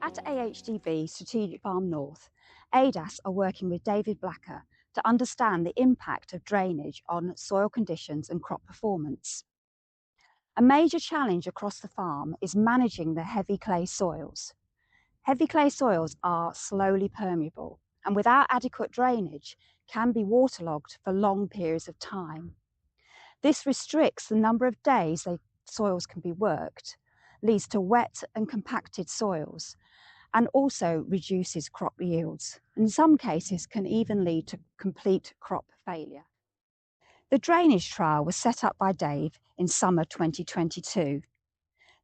At AHDB Strategic Farm North, ADAS are working with David Blacker to understand the impact of drainage on soil conditions and crop performance. A major challenge across the farm is managing the heavy clay soils. Heavy clay soils are slowly permeable and without adequate drainage can be waterlogged for long periods of time. This restricts the number of days soils can be worked, leads to wet and compacted soils, and also reduces crop yields. In some cases can even lead to complete crop failure. The drainage trial was set up by Dave in summer 2022.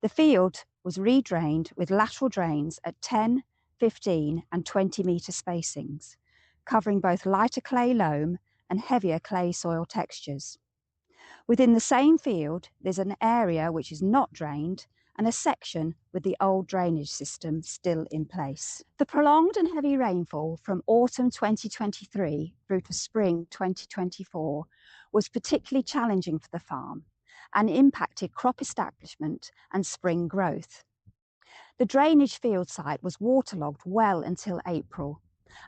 The field was redrained with lateral drains at 10, 15 and 20 metre spacings, covering both lighter clay loam and heavier clay soil textures. Within the same field, there's an area which is not drained and a section with the old drainage system still in place. The prolonged and heavy rainfall from autumn 2023 through to spring 2024 was particularly challenging for the farm and impacted crop establishment and spring growth. The drainage field site was waterlogged well until April,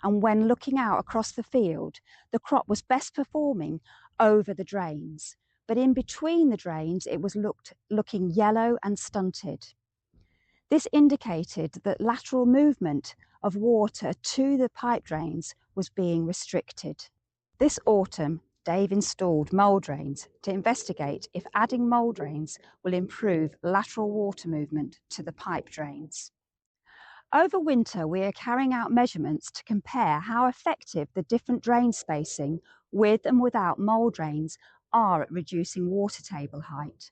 and when looking out across the field, the crop was best performing over the drains, but in between the drains it was looking yellow and stunted. This indicated that lateral movement of water to the pipe drains was being restricted. This autumn, Dave installed mould drains to investigate if adding mould drains will improve lateral water movement to the pipe drains. Over winter, we are carrying out measurements to compare how effective the different drain spacing with and without mould drains are at reducing water table height.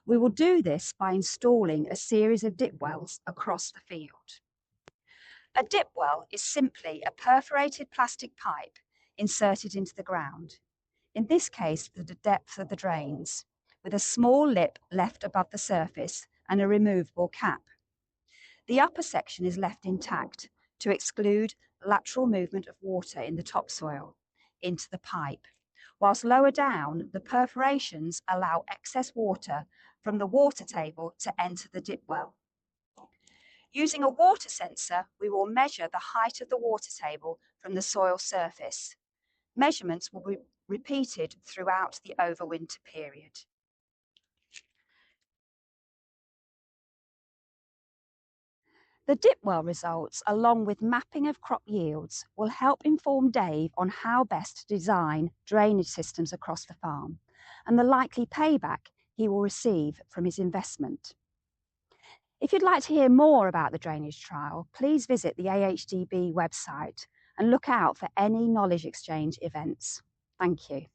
We will do this by installing a series of dip wells across the field. A dip well is simply a perforated plastic pipe inserted into the ground, in this case the depth of the drains, with a small lip left above the surface and a removable cap. The upper section is left intact to exclude lateral movement of water in the topsoil into the pipe, whilst lower down the perforations allow excess water from the water table to enter the dip well. Using a water sensor, we will measure the height of the water table from the soil surface. Measurements will be repeated throughout the overwinter period. The dip well results, along with mapping of crop yields, will help inform Dave on how best to design drainage systems across the farm and the likely payback he will receive from his investment. If you'd like to hear more about the drainage trial, please visit the AHDB website and look out for any knowledge exchange events. Thank you.